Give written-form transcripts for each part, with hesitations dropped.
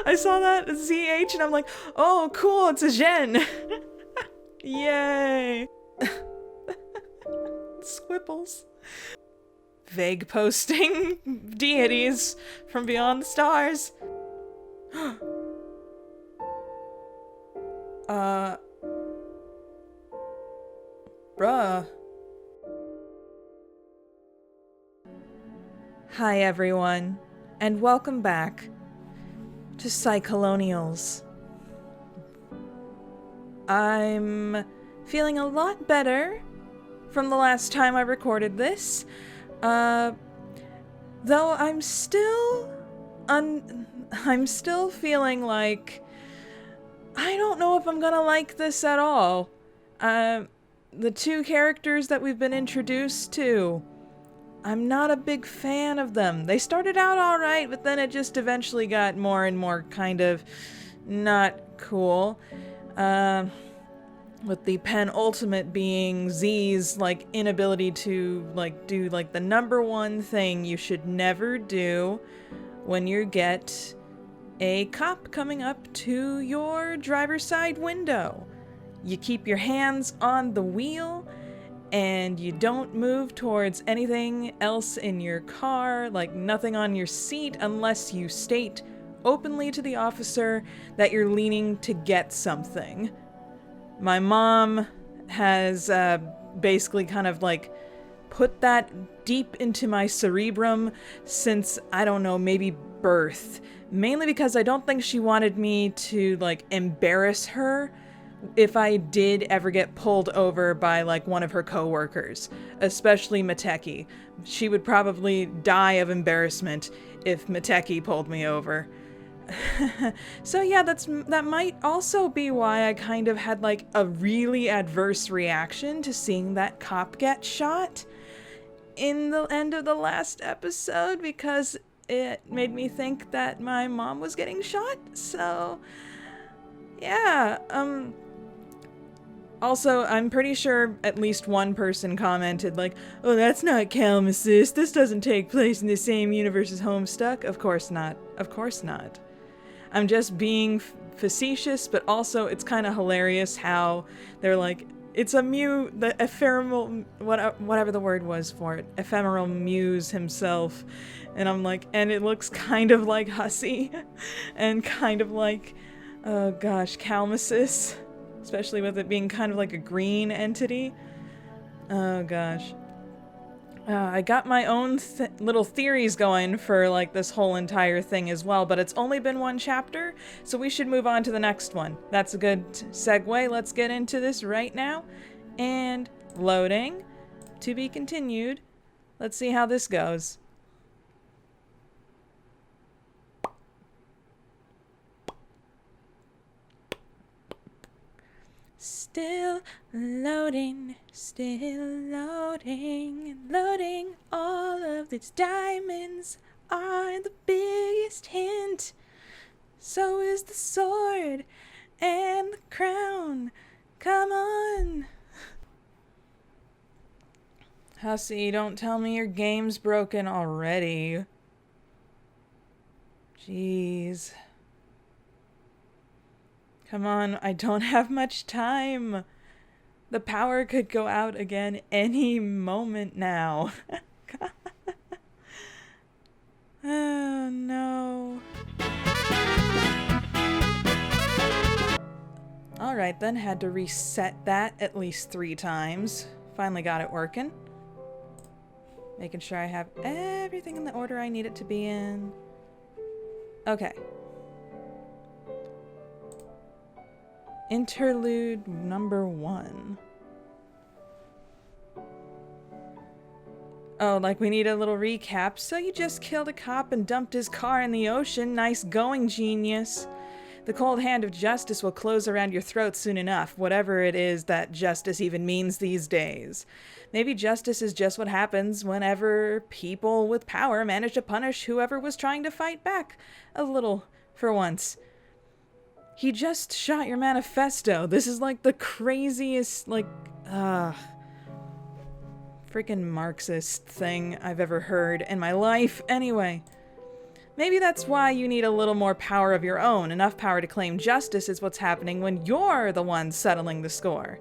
I saw that ZH and I'm like, oh, cool, it's a Zhen. Yay. Squipples. Vague posting deities from beyond the stars. Bruh. Hi everyone, and welcome back to Psycholonials. I'm feeling a lot better from the last time I recorded this, though I'm still feeling like I don't know if I'm gonna like this at all. The two characters that we've been introduced to, I'm not a big fan of them. They started out alright, but then it just eventually got more and more kind of not cool. With the penultimate being Z's, like, inability to, like, do, like, the number one thing you should never do when you get a cop coming up to your driver's side window. You keep your hands on the wheel, and you don't move towards anything else in your car, like nothing on your seat, unless you state openly to the officer that you're leaning to get something. My mom has basically kind of like put that deep into my cerebrum since, I don't know, maybe birth. Mainly because I don't think she wanted me to, like, embarrass her if I did ever get pulled over by, like, one of her coworkers, especially Mcconeigh. She would probably die of embarrassment if Mcconeigh pulled me over. So yeah, that might also be why I kind of had, like, a really adverse reaction to seeing that cop get shot in the end of the last episode, because it made me think that my mom was getting shot. So yeah, also, I'm pretty sure at least one person commented, like, oh, that's not Calmasis. This doesn't take place in the same universe as Homestuck. Of course not. Of course not. I'm just being facetious, but also it's kind of hilarious how they're like, it's the ephemeral, whatever the word was for it, ephemeral muse himself. And I'm like, and it looks kind of like Hussie, and kind of like, oh gosh, Calmasis. Especially with it being kind of like a green entity. Oh gosh. I got my own little theories going for, like, this whole entire thing as well, but it's only been one chapter, so we should move on to the next one. That's a good segue. Let's get into this right now. And loading. To be continued. Let's see how this goes. Still loading, loading. All of these diamonds are the biggest hint. So is the sword and the crown. Come on. Hussie, don't tell me your game's broken already. Jeez. Come on, I don't have much time. The power could go out again any moment now. Oh no. Alright then, had to reset that at least 3 times. Finally got it working. Making sure I have everything in the order I need it to be in. Okay. Interlude number 1. Oh, like we need a little recap. So you just killed a cop and dumped his car in the ocean. Nice going, genius. The cold hand of justice will close around your throat soon enough, whatever it is that justice even means these days. Maybe justice is just what happens whenever people with power manage to punish whoever was trying to fight back a little for once. He just shot your manifesto. This is like the craziest, like, freaking Marxist thing I've ever heard in my life. Anyway, Maybe that's why you need a little more power of your own. Enough power to claim justice is what's happening when you're the one settling the score.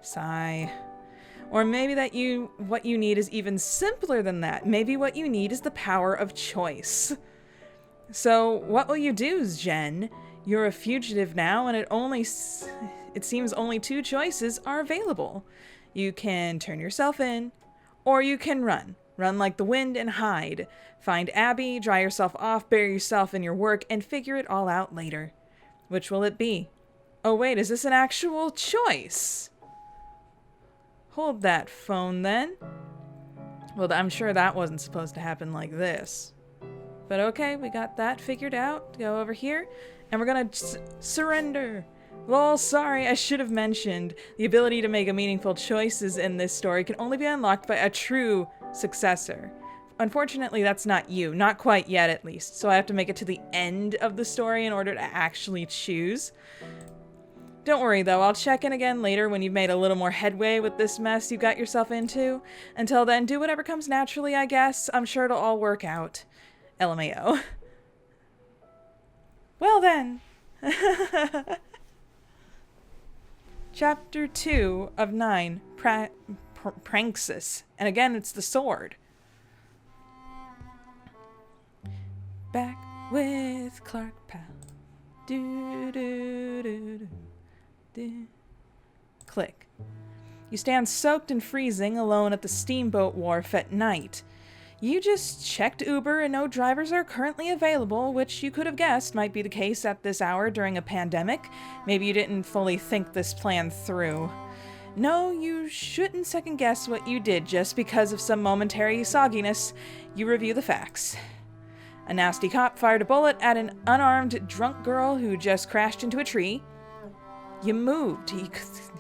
Sigh. Or maybe what you need is even simpler than that. Maybe what you need is the power of choice. So what will you do, Jen? You're a fugitive now, and it seems only 2 choices are available. You can turn yourself in, or you can run. Run like the wind and hide. Find Abby, dry yourself off, bury yourself in your work, and figure it all out later. Which will it be? Oh wait, is this an actual choice? Hold that phone then. Well, I'm sure that wasn't supposed to happen like this. But okay, we got that figured out. Go over here, and we're gonna surrender. Lol, sorry, I should have mentioned. The ability to make meaningful choices in this story can only be unlocked by a true successor. Unfortunately, that's not you. Not quite yet, at least. So I have to make it to the end of the story in order to actually choose. Don't worry, though. I'll check in again later when you've made a little more headway with this mess you got yourself into. Until then, do whatever comes naturally, I guess. I'm sure it'll all work out. LMAO. Well then. Chapter 2 of 9, Pranksis. And again, it's the sword. Back with Clark Powell. Do do do do. Click. You stand soaked and freezing alone at the steamboat wharf at night. You just checked Uber and no drivers are currently available, which you could have guessed might be the case at this hour during a pandemic. Maybe you didn't fully think this plan through. No, you shouldn't second guess what you did just because of some momentary sogginess. You review the facts. A nasty cop fired a bullet at an unarmed drunk girl who just crashed into a tree. You moved.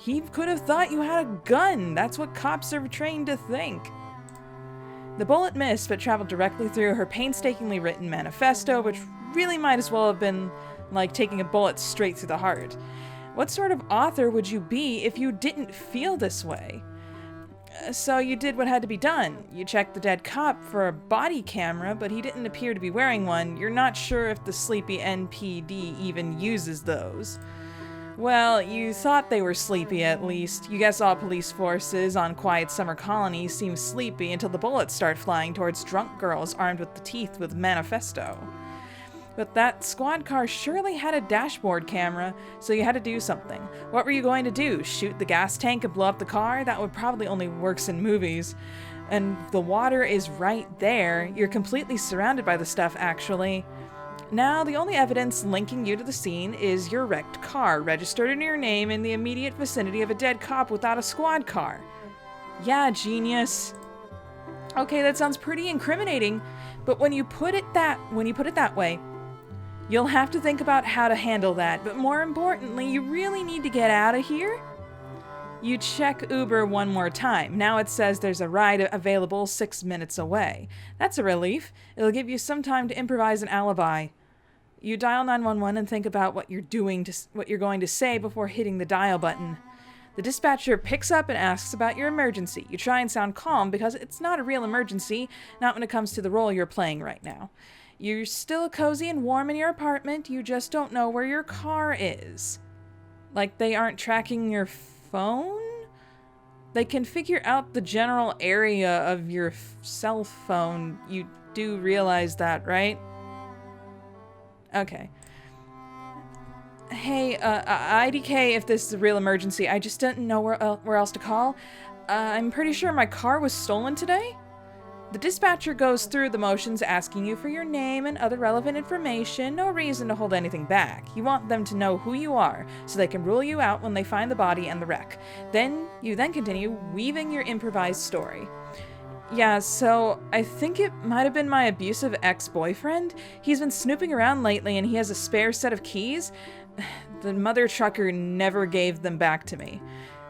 He could have thought you had a gun. That's what cops are trained to think. The bullet missed, but traveled directly through her painstakingly written manifesto, which really might as well have been like taking a bullet straight through the heart. What sort of author would you be if you didn't feel this way? So you did what had to be done. You checked the dead cop for a body camera, but he didn't appear to be wearing one. You're not sure if the sleepy NPD even uses those. Well, you thought they were sleepy at least. You guess all police forces on quiet summer colonies seem sleepy until the bullets start flying towards drunk girls armed with the teeth with Manifesto. But that squad car surely had a dashboard camera, so you had to do something. What were you going to do? Shoot the gas tank and blow up the car? That would probably only works in movies. And the water is right there. You're completely surrounded by the stuff, actually. Now, the only evidence linking you to the scene is your wrecked car, registered in your name in the immediate vicinity of a dead cop without a squad car. Yeah, genius. Okay, that sounds pretty incriminating, but when you put it that way, you'll have to think about how to handle that, but more importantly, you really need to get out of here. You check Uber one more time. Now it says there's a ride available 6 minutes away. That's a relief. It'll give you some time to improvise an alibi. You dial 911 and think about what you're going to say before hitting the dial button. The dispatcher picks up and asks about your emergency. You try and sound calm because it's not a real emergency, not when it comes to the role you're playing right now. You're still cozy and warm in your apartment, you just don't know where your car is. Like they aren't tracking your phone? They can figure out the general area of your cell phone. You do realize that, right? Okay. Hey, IDK, if this is a real emergency, I just didn't know where else to call. I'm pretty sure my car was stolen today? The dispatcher goes through the motions asking you for your name and other relevant information. No reason to hold anything back. You want them to know who you are, so they can rule you out when they find the body and the wreck. You then continue weaving your improvised story. Yeah, so I think it might have been my abusive ex-boyfriend. He's been snooping around lately and he has a spare set of keys. The mother trucker never gave them back to me.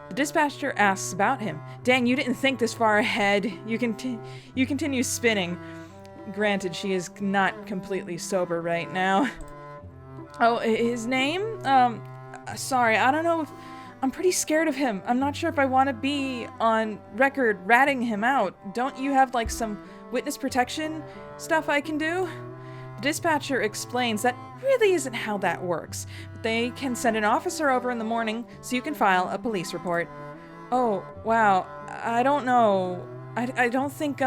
The dispatcher asks about him. Dang, you didn't think this far ahead. You continue spinning. Granted, she is not completely sober right now. Oh, his name? Sorry, I don't know if... I'm pretty scared of him. I'm not sure if I want to be on record ratting him out. Don't you have, like, some witness protection stuff I can do? The dispatcher explains that really isn't how that works. They can send an officer over in the morning so you can file a police report. Oh, wow. I don't know. I don't think,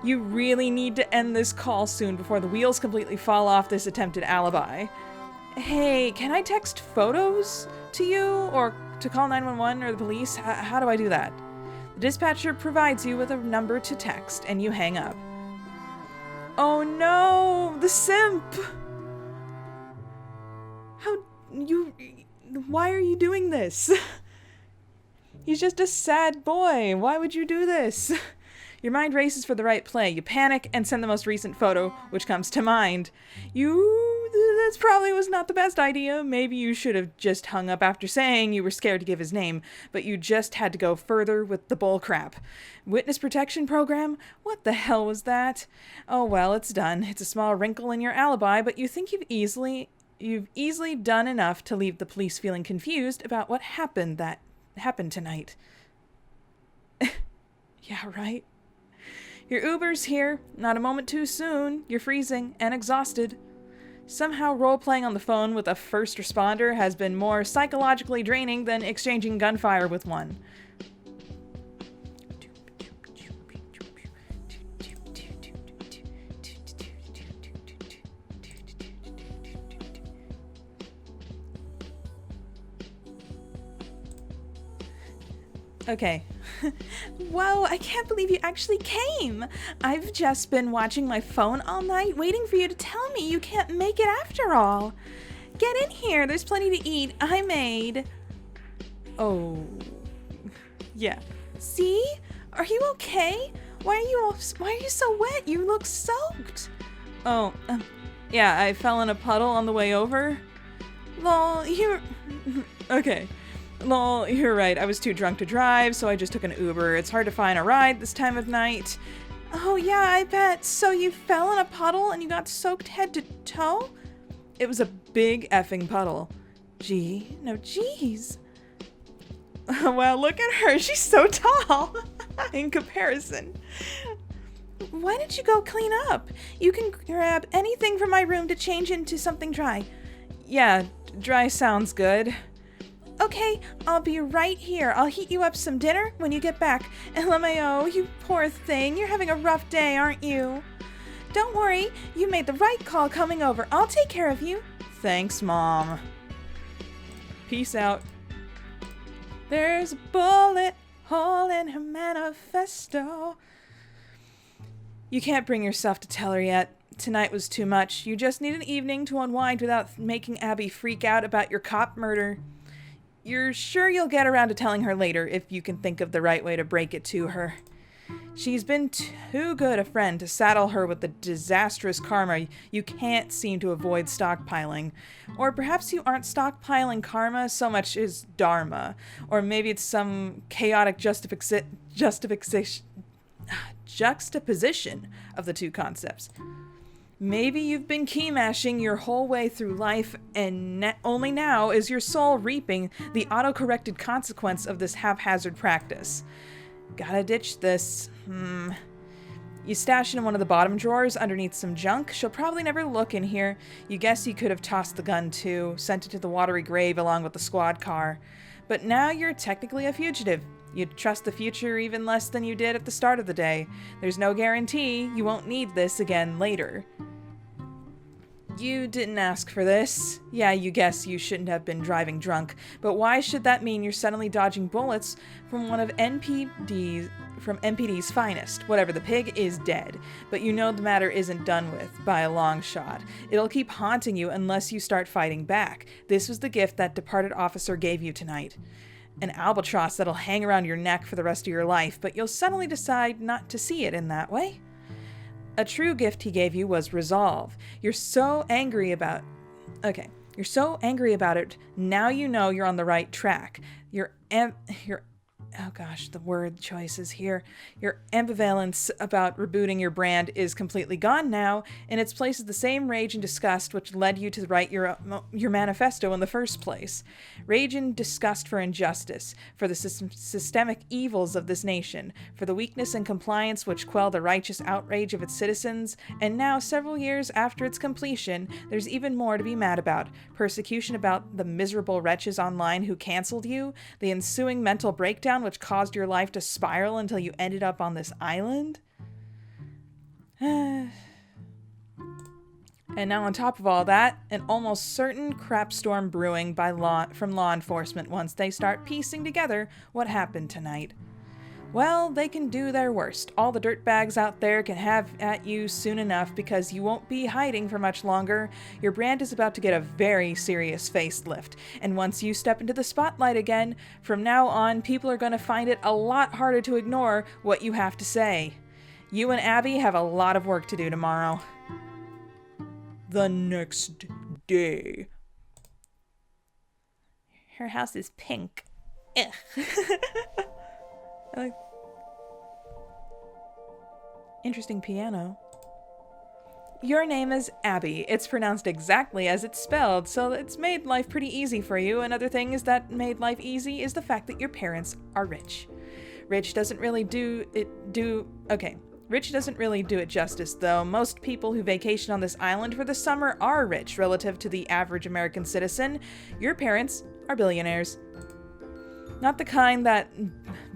you really need to end this call soon before the wheels completely fall off this attempted alibi. Hey, can I text photos to you or to call 911 or the police? How do I do that? The dispatcher provides you with a number to text and you hang up. Oh no, the simp! Why are you doing this? He's just a sad boy. Why would you do this? Your mind races for the right play. You panic and send the most recent photo, which comes to mind. That probably was not the best idea. Maybe you should have just hung up after saying you were scared to give his name, but you just had to go further with the bullcrap. Witness protection program? What the hell was that? Oh well, it's done. It's a small wrinkle in your alibi, but you think you've easily done enough to leave the police feeling confused about what happened tonight. Yeah, right. Your Uber's here. Not a moment too soon. You're freezing and exhausted. Somehow role-playing on the phone with a first responder has been more psychologically draining than exchanging gunfire with one. Okay. Whoa, I can't believe you actually came. I've just been watching my phone all night, waiting for you to tell me you can't make it after all. Get in here, there's plenty to eat. I made... Oh... Yeah. See? Are you okay? Why are you so wet? You look soaked. Oh, yeah, I fell in a puddle on the way over. Lol, Okay. Lol, you're right. I was too drunk to drive, so I just took an Uber. It's hard to find a ride this time of night. Oh yeah, I bet. So you fell in a puddle and you got soaked head to toe? It was a big effing puddle. Jeez. Well, look at her. She's so tall in comparison. Why don't you go clean up? You can grab anything from my room to change into something dry. Yeah, dry sounds good. Okay, I'll be right here. I'll heat you up some dinner when you get back. LMAO, you poor thing. You're having a rough day, aren't you? Don't worry. You made the right call coming over. I'll take care of you. Thanks, Mom. Peace out. There's a bullet hole in her manifesto. You can't bring yourself to tell her yet. Tonight was too much. You just need an evening to unwind without making Abby freak out about your cop murder. You're sure you'll get around to telling her later if you can think of the right way to break it to her. She's been too good a friend to saddle her with the disastrous karma you can't seem to avoid stockpiling. Or perhaps you aren't stockpiling karma so much as dharma. Or maybe it's some chaotic juxtaposition of the two concepts. Maybe you've been key mashing your whole way through life, and only now is your soul reaping the auto-corrected consequence of this haphazard practice. Gotta ditch this. You stash it in one of the bottom drawers underneath some junk. She'll probably never look in here. You guess you could have tossed the gun too, sent it to the watery grave along with the squad car. But now you're technically a fugitive. You'd trust the future even less than you did at the start of the day. There's no guarantee you won't need this again later. You didn't ask for this. Yeah, you guess you shouldn't have been driving drunk, but why should that mean you're suddenly dodging bullets from one of MPD's finest? Whatever, the pig is dead, but you know the matter isn't done with by a long shot. It'll keep haunting you unless you start fighting back. This was the gift that departed officer gave you tonight. An albatross that'll hang around your neck for the rest of your life, but you'll suddenly decide not to see it in that way. A true gift he gave you was resolve. You're so angry about it, now you know you're on the right track. Your oh gosh, the word choices here. Your ambivalence about rebooting your brand is completely gone now. In its place is the same rage and disgust which led you to write your manifesto in the first place. Rage and disgust for injustice, for the systemic evils of this nation, for the weakness and compliance which quell the righteous outrage of its citizens, and now, several years after its completion, there's even more to be mad about. Persecution about the miserable wretches online who canceled you, the ensuing mental breakdown which caused your life to spiral until you ended up on this island. And now on top of all that, an almost certain crap storm brewing from law enforcement once they start piecing together what happened tonight. Well, they can do their worst. All the dirtbags out there can have at you soon enough because you won't be hiding for much longer. Your brand is about to get a very serious facelift. And once you step into the spotlight again, from now on, people are going to find it a lot harder to ignore what you have to say. You and Abby have a lot of work to do tomorrow. The next day. Her house is pink. Ugh. Interesting piano. Your name is Abby. It's pronounced exactly as it's spelled, so it's made life pretty easy for you. Another thing is that made life easy is the fact that your parents are rich. Rich doesn't really do it justice, though. Most people who vacation on this island for the summer are rich relative to the average American citizen. Your parents are billionaires. Not the kind that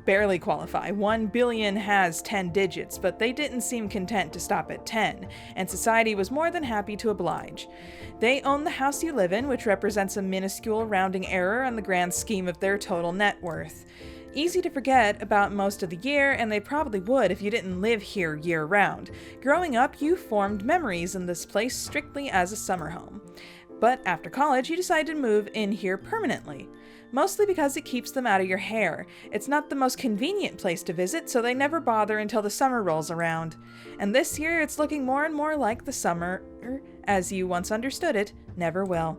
barely qualify. 1 billion has 10 digits, but they didn't seem content to stop at 10, and society was more than happy to oblige. They own the house you live in, which represents a minuscule rounding error on the grand scheme of their total net worth. Easy to forget about most of the year, and they probably would if you didn't live here year-round. Growing up, you formed memories in this place strictly as a summer home. But after college, you decided to move in here permanently. Mostly because it keeps them out of your hair. It's not the most convenient place to visit, so they never bother until the summer rolls around. And this year, it's looking more and more like the summer, as you once understood it, never will.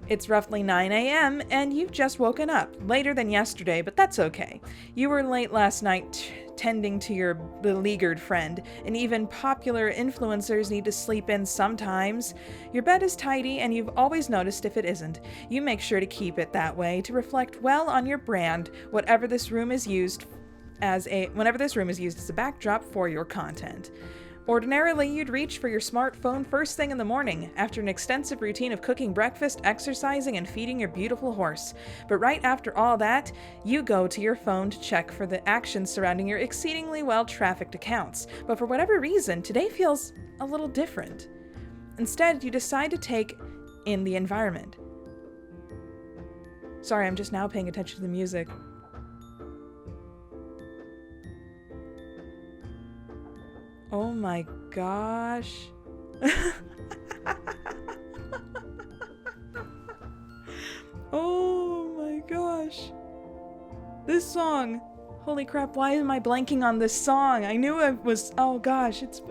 It's roughly 9 a.m., and you've just woken up, later than yesterday, but that's okay. You were late last night tending to your beleaguered friend, and even popular influencers need to sleep in sometimes. Your bed is tidy, and you've always noticed if it isn't. You make sure to keep it that way to reflect well on your brand, whenever this room is used as a backdrop for your content. Ordinarily, you'd reach for your smartphone first thing in the morning, after an extensive routine of cooking breakfast, exercising, and feeding your beautiful horse. But right after all that, you go to your phone to check for the actions surrounding your exceedingly well-trafficked accounts. But for whatever reason, today feels a little different. Instead, you decide to take in the environment. Sorry, I'm just now paying attention to the music. Oh my gosh. Oh my gosh. This song. Holy crap, why am I blanking on this song? I knew it was, oh gosh, it's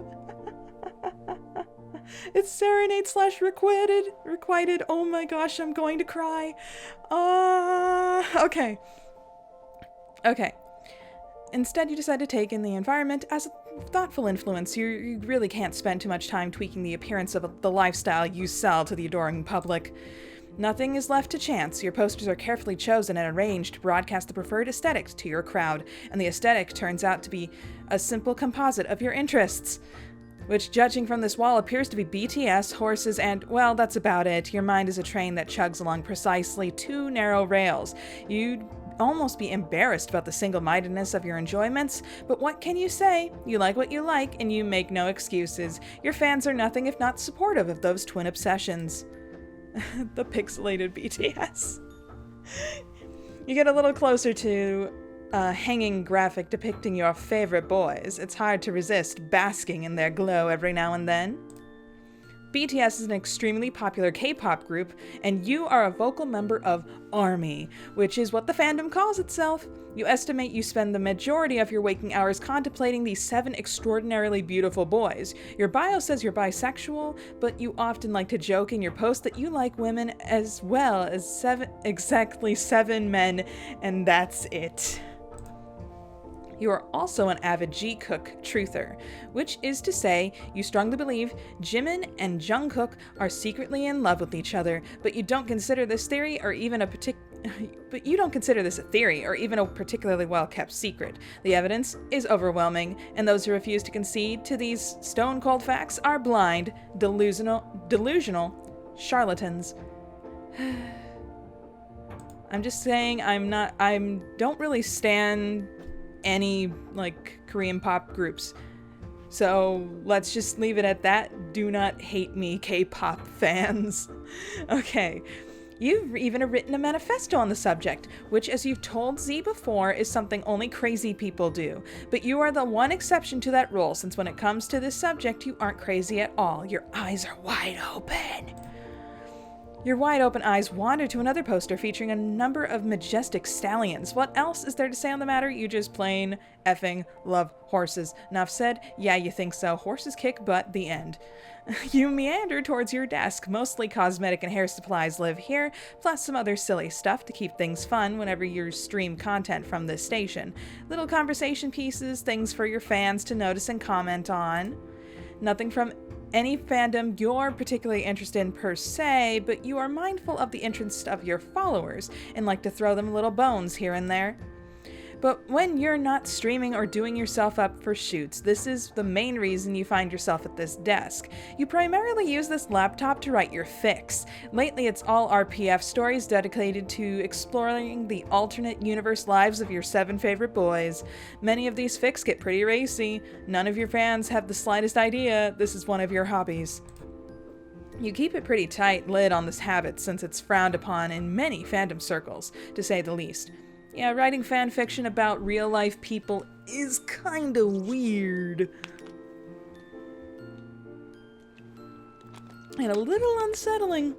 it's serenade / requited. Oh my gosh, I'm going to cry. Okay. Instead, you decide to take in the environment as a thoughtful influence. You really can't spend too much time tweaking the appearance of the lifestyle you sell to the adoring public. Nothing is left to chance. Your posters are carefully chosen and arranged to broadcast the preferred aesthetic to your crowd, and the aesthetic turns out to be a simple composite of your interests, which, judging from this wall, appears to be BTS, horses, and, well, that's about it. Your mind is a train that chugs along precisely 2 narrow rails. You'd almost be embarrassed about the single-mindedness of your enjoyments, but what can you say? You like what you like, and you make no excuses. Your fans are nothing if not supportive of those twin obsessions. The pixelated BTS. You get a little closer to a hanging graphic depicting your favorite boys. It's hard to resist basking in their glow every now and then. BTS is an extremely popular K-pop group, and you are a vocal member of ARMY, which is what the fandom calls itself. You estimate you spend the majority of your waking hours contemplating these 7 extraordinarily beautiful boys. Your bio says you're bisexual, but you often like to joke in your post that you like women as well as 7 men, and that's it. You are also an avid G-Cook truther, which is to say, you strongly believe Jimin and Jungkook are secretly in love with each other, but you don't consider this theory or even a theory or even a particularly well-kept secret. The evidence is overwhelming, and those who refuse to concede to these stone-cold facts are blind, delusional charlatans. I'm just saying I don't really stan any, like, Korean pop groups. So let's just leave it at that. Do not hate me, K-pop fans. Okay. You've even written a manifesto on the subject, which, as you've told Z before, is something only crazy people do. But you are the one exception to that rule, since when it comes to this subject, you aren't crazy at all. Your eyes are wide open. Your wide-open eyes wander to another poster featuring a number of majestic stallions. What else is there to say on the matter? You just plain effing love horses. Enough said? Yeah, you think so. Horses kick butt, the end. You meander towards your desk. Mostly cosmetic and hair supplies live here, plus some other silly stuff to keep things fun whenever you stream content from this station. Little conversation pieces, things for your fans to notice and comment on. Nothing from any fandom you're particularly interested in per se, but you are mindful of the interest of your followers and like to throw them little bones here and there. But when you're not streaming or doing yourself up for shoots, this is the main reason you find yourself at this desk. You primarily use this laptop to write your fics. Lately, it's all RPF stories dedicated to exploring the alternate universe lives of your 7 favorite boys. Many of these fics get pretty racy. None of your fans have the slightest idea this is one of your hobbies. You keep a pretty tight lid on this habit since it's frowned upon in many fandom circles, to say the least. Yeah, writing fan fiction about real-life people is kinda weird. And a little unsettling.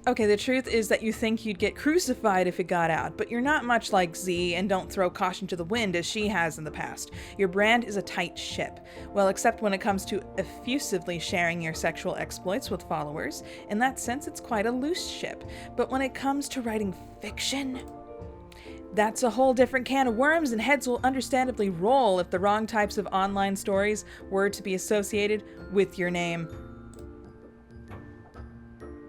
Okay, the truth is that you think you'd get crucified if it got out, but you're not much like Z and don't throw caution to the wind as she has in the past. Your brand is a tight ship. Well, except when it comes to effusively sharing your sexual exploits with followers. In that sense, it's quite a loose ship. But when it comes to writing fiction, that's a whole different can of worms, and heads will understandably roll if the wrong types of online stories were to be associated with your name.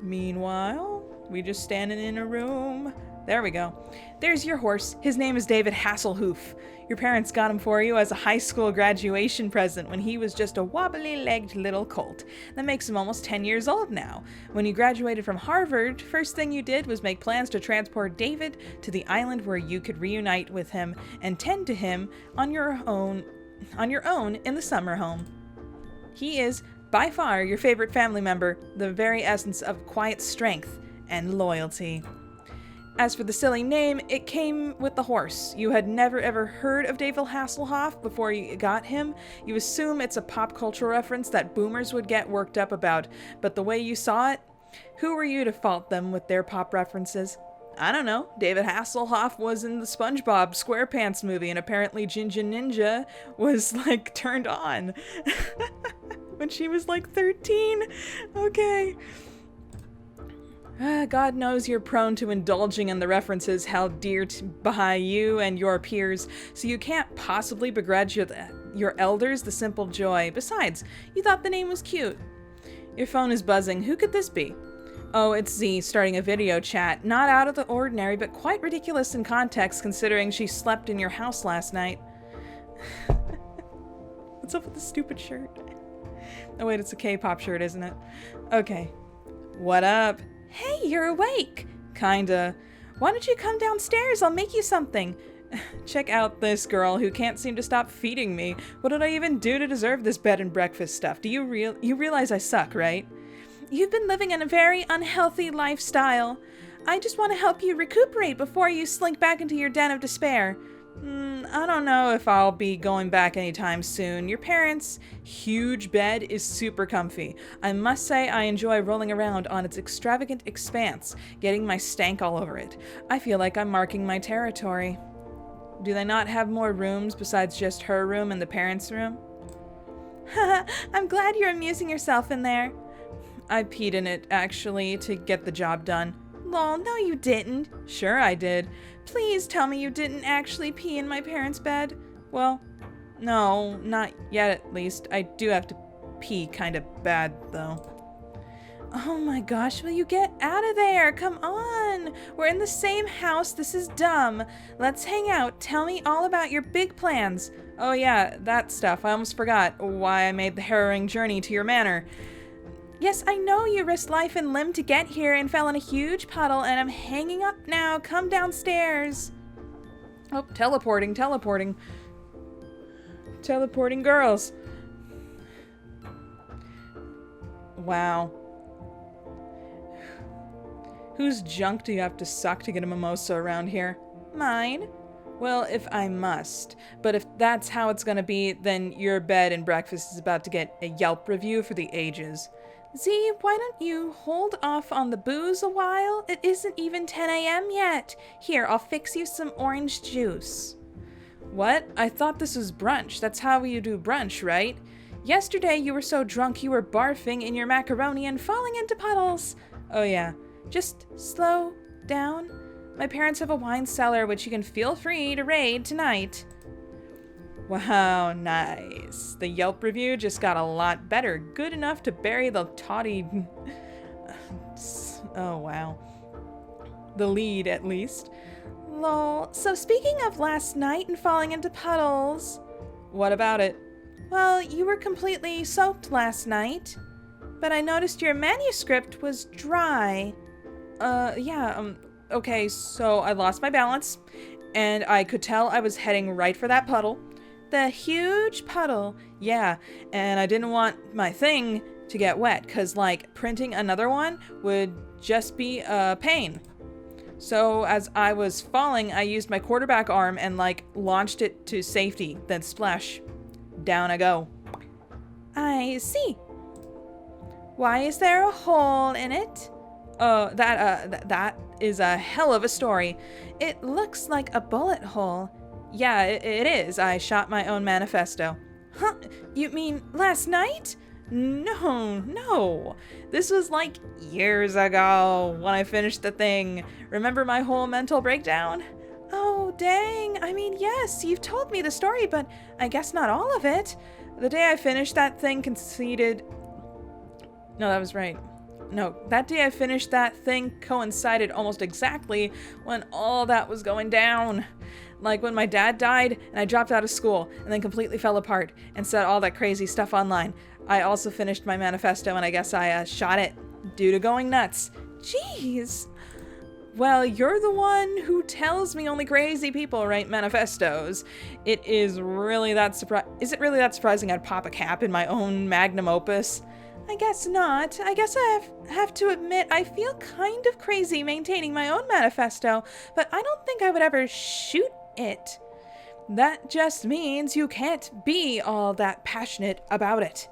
Meanwhile, we just standing in a room. There we go. There's your horse. His name is David Hasselhoof. Your parents got him for you as a high school graduation present when he was just a wobbly-legged little colt. That makes him almost 10 years old now. When you graduated from Harvard, first thing you did was make plans to transport David to the island where you could reunite with him and tend to him on your own in the summer home. He is by far your favorite family member, the very essence of quiet strength and loyalty. As for the silly name, it came with the horse. You had never ever heard of David Hasselhoof before you got him. You assume it's a pop culture reference that boomers would get worked up about, but the way you saw it, who were you to fault them with their pop references? I don't know. David Hasselhoof was in the SpongeBob SquarePants movie, and apparently Ginger Ninja was, like, turned on when she was, like, 13. Okay. God knows you're prone to indulging in the references held dear by you and your peers, so you can't possibly begrudge your elders the simple joy. Besides, you thought the name was cute. Your phone is buzzing. Who could this be? Oh, it's Z starting a video chat. Not out of the ordinary, but quite ridiculous in context considering she slept in your house last night. What's up with the stupid shirt? Oh wait, it's a K-pop shirt, isn't it? Okay. What up? Hey, you're awake! Kinda. Why don't you come downstairs? I'll make you something. Check out this girl who can't seem to stop feeding me. What did I even do to deserve this bed and breakfast stuff? Do you realize I suck, right? You've been living in a very unhealthy lifestyle. I just want to help you recuperate before you slink back into your den of despair. I don't know if I'll be going back anytime soon. Your parents' huge bed is super comfy. I must say I enjoy rolling around on its extravagant expanse, getting my stank all over it. I feel like I'm marking my territory. Do they not have more rooms besides just her room and the parents' room? I'm glad you're amusing yourself in there. I peed in it, actually, to get the job done. Lol, no you didn't. Sure I did. Please tell me you didn't actually pee in my parents' bed. Well, no, not yet at least. I do have to pee kind of bad, though. Oh my gosh, will you get out of there? Come on! We're in the same house, this is dumb. Let's hang out, tell me all about your big plans. Oh yeah, that stuff, I almost forgot why I made the harrowing journey to your manor. Yes, I know you risked life and limb to get here and fell in a huge puddle, and I'm hanging up now, come downstairs. Oh, teleporting. Teleporting girls. Wow. Whose junk do you have to suck to get a mimosa around here? Mine. Well, if I must. But if that's how it's gonna be, then your bed and breakfast is about to get a Yelp review for the ages. Z, why don't you hold off on the booze a while? It isn't even 10 a.m. yet. Here, I'll fix you some orange juice. What? I thought this was brunch. That's how you do brunch, right? Yesterday you were so drunk you were barfing in your macaroni and falling into puddles. Oh yeah. Just slow down. My parents have a wine cellar which you can feel free to raid tonight. Wow, nice. The Yelp review just got a lot better. Good enough to bury the toddy... Oh, wow. The lead, at least. Lol. So speaking of last night and falling into puddles... What about it? Well, you were completely soaked last night. But I noticed your manuscript was dry. Okay, so I lost my balance, and I could tell I was heading right for that puddle. The huge puddle, yeah, and I didn't want my thing to get wet, because, like, printing another one would just be a pain. So, as I was falling, I used my quarterback arm and, like, launched it to safety, then splash. Down I go. I see. Why is there a hole in it? That is a hell of a story. It looks like a bullet hole. Yeah, it is. I shot my own manifesto. Huh? You mean last night? No. This was like years ago when I finished the thing. Remember my whole mental breakdown? Oh, dang. I mean, yes, you've told me the story, but I guess not all of it. The day I finished that thing conceded... No, that was right. No, that day I finished that thing coincided almost exactly when all that was going down. Like when my dad died and I dropped out of school and then completely fell apart and said all that crazy stuff online. I also finished my manifesto and I guess I shot it due to going nuts. Jeez. Well, you're the one who tells me only crazy people write manifestos. Is it really that surprising I'd pop a cap in my own magnum opus? I guess not. I guess I have to admit I feel kind of crazy maintaining my own manifesto, but I don't think I would ever shoot it. That just means you can't be all that passionate about it.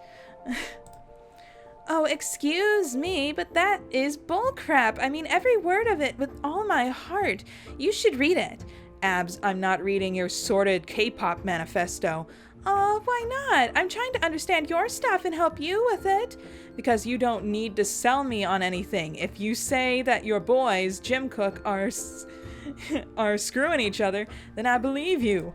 Oh, excuse me, but that is bullcrap. I mean every word of it with all my heart. You should read it. Abs, I'm not reading your sordid K-pop manifesto. Oh, why not? I'm trying to understand your stuff and help you with it. Because you don't need to sell me on anything. If you say that your boys, Jim Cook, are screwing each other, then I believe you.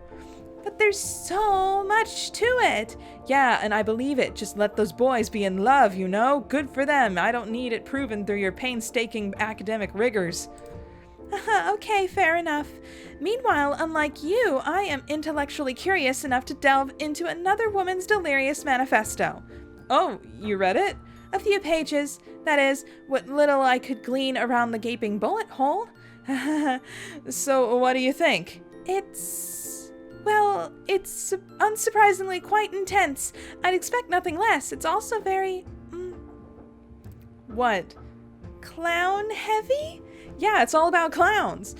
But there's so much to it. Yeah, and I believe it. Just let those boys be in love, you know? Good for them. I don't need it proven through your painstaking academic rigors. Okay, fair enough. Meanwhile, unlike you, I am intellectually curious enough to delve into another woman's delirious manifesto. Oh, you read it? A few pages. That is, what little I could glean around the gaping bullet hole. So, what do you think? It's unsurprisingly quite intense. I'd expect nothing less. It's also very... What? Clown heavy? Yeah, it's all about clowns.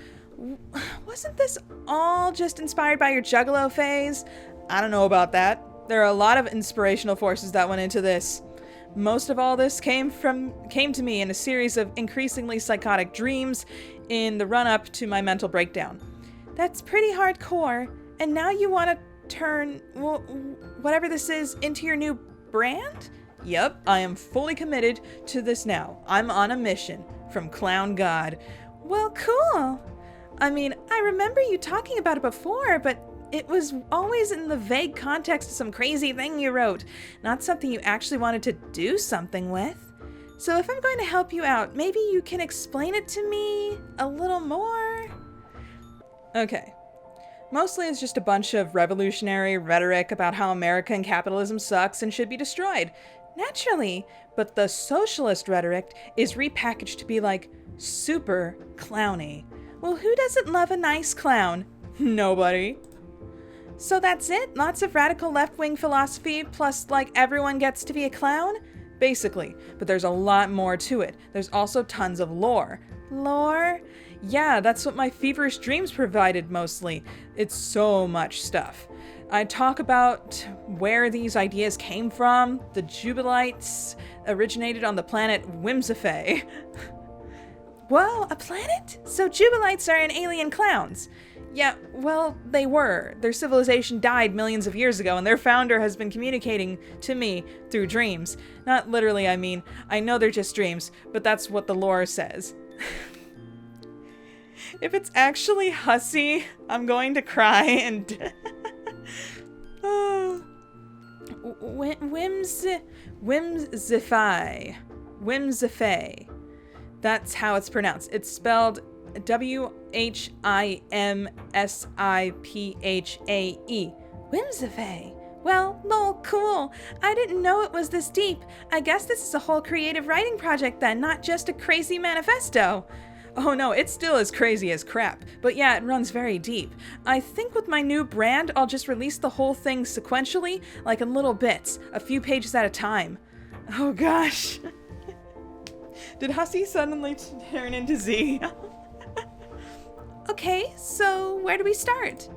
Wasn't this all just inspired by your Juggalo phase? I don't know about that. There are a lot of inspirational forces that went into this. Most of all this came to me in a series of increasingly psychotic dreams in the run-up to my mental breakdown. That's pretty hardcore. And now you want to turn, whatever this is, into your new brand? Yep, I am fully committed to this now. I'm on a mission from Clown God. Well, cool. I mean, I remember you talking about it before, but it was always in the vague context of some crazy thing you wrote, not something you actually wanted to do something with. So if I'm going to help you out, maybe you can explain it to me a little more? Okay. Mostly it's just a bunch of revolutionary rhetoric about how American capitalism sucks and should be destroyed. Naturally, but the socialist rhetoric is repackaged to be like super clowny. Well, who doesn't love a nice clown? Nobody. So that's it? Lots of radical left-wing philosophy plus like everyone gets to be a clown? Basically, but there's a lot more to it. There's also tons of lore. Lore? Yeah, that's what my feverish dreams provided mostly. It's so much stuff. I talk about where these ideas came from. The Jubilites originated on the planet Whimsifay. Whoa, a planet? So Jubilites are an alien clowns. Yeah, well, they were. Their civilization died millions of years ago, and their founder has been communicating to me through dreams. Not literally, I mean. I know they're just dreams, but that's what the lore says. If it's actually Hussie, I'm going to cry and... oh. Whimsifay. That's how it's pronounced. It's spelled Whimsiphae. Whimsifay. Well, lol, cool. I didn't know it was this deep. I guess this is a whole creative writing project then, not just a crazy manifesto. Oh no, it's still as crazy as crap. But yeah, it runs very deep. I think with my new brand, I'll just release the whole thing sequentially, like in little bits, a few pages at a time. Oh gosh. Did Hussie suddenly turn into Z? Okay, so where do we start?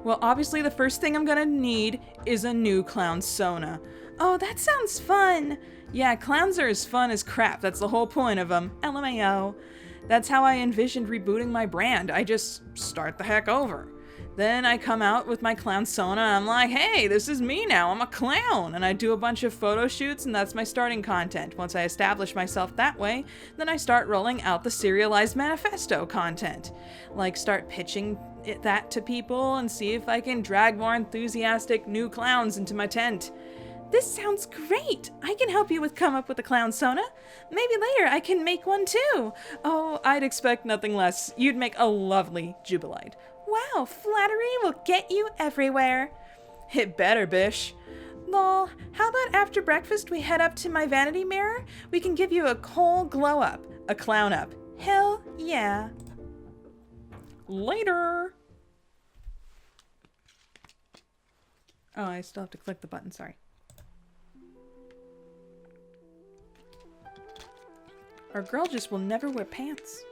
Well, obviously the first thing I'm gonna need is a new clown Sona. Oh, that sounds fun. Yeah, clowns are as fun as crap. That's the whole point of them. LMAO. That's how I envisioned rebooting my brand. I just start the heck over. Then I come out with my clown Sona. I'm like, hey, this is me now. I'm a clown. And I do a bunch of photo shoots, and that's my starting content. Once I establish myself that way, then I start rolling out the serialized Manifesto content. Like, start pitching that to people and see if I can drag more enthusiastic new clowns into my tent. This sounds great. I can help you come up with a clown Sona. Maybe later I can make one too. Oh, I'd expect nothing less. You'd make a lovely Jubilite. Wow, flattery will get you everywhere. It better, bish. Lol, how about after breakfast we head up to my vanity mirror? We can give you a whole glow up, a clown up. Hell yeah. Later. Oh, I still have to click the button, sorry. Our girl just will never wear pants.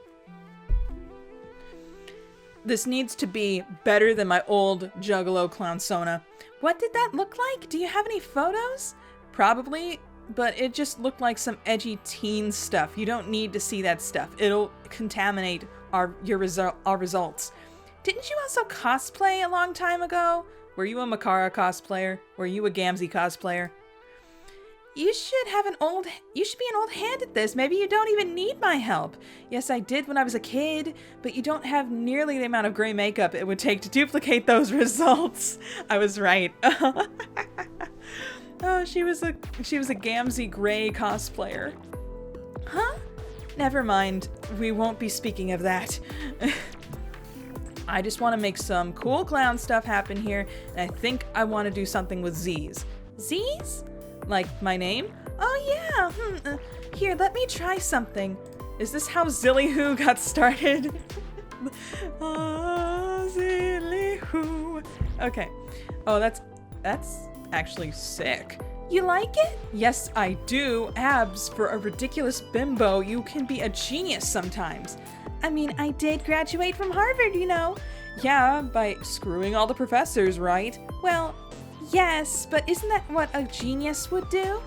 This needs to be better than my old Juggalo clown Sona. What did that look like? Do you have any photos? Probably, but it just looked like some edgy teen stuff. You don't need to see that stuff. It'll contaminate our results. Didn't you also cosplay a long time ago? Were you a Mcconeigh cosplayer? Were you a Gamzee cosplayer? You should be an old hand at this. Maybe you don't even need my help. Yes, I did when I was a kid, but you don't have nearly the amount of gray makeup it would take to duplicate those results. I was right. Oh, she was a Gamzee gray cosplayer. Huh? Never mind. We won't be speaking of that. I just want to make some cool clown stuff happen here, and I think I want to do something with Z's. Z's? Like my name? Oh yeah, here, let me try something. Is this how Zilly-Hoo got started? Oh, Zilly-Hoo. Okay. Oh, that's actually sick. You like it? Yes, I do. Abs, for a ridiculous bimbo, you can be a genius sometimes. I mean, I did graduate from Harvard, you know. Yeah, by screwing all the professors, right? Well, yes, but isn't that what a genius would do?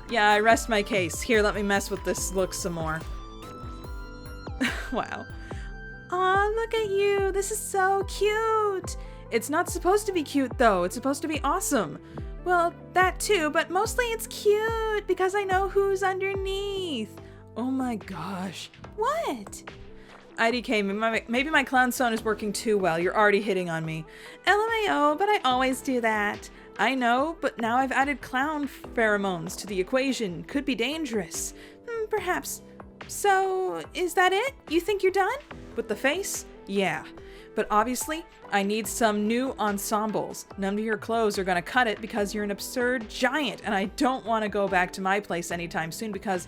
Yeah, I rest my case. Here, let me mess with this look some more. Wow. Aw, look at you. This is so cute. It's not supposed to be cute, though. It's supposed to be awesome. Well, that too, but mostly it's cute because I know who's underneath. Oh my gosh. What? IDK, maybe my clown Sona is working too well. You're already hitting on me. LMAO, but I always do that. I know, but now I've added clown pheromones to the equation. Could be dangerous. Perhaps. So, is that it? You think you're done? With the face? Yeah. But obviously, I need some new ensembles. None of your clothes are gonna cut it because you're an absurd giant, and I don't want to go back to my place anytime soon because,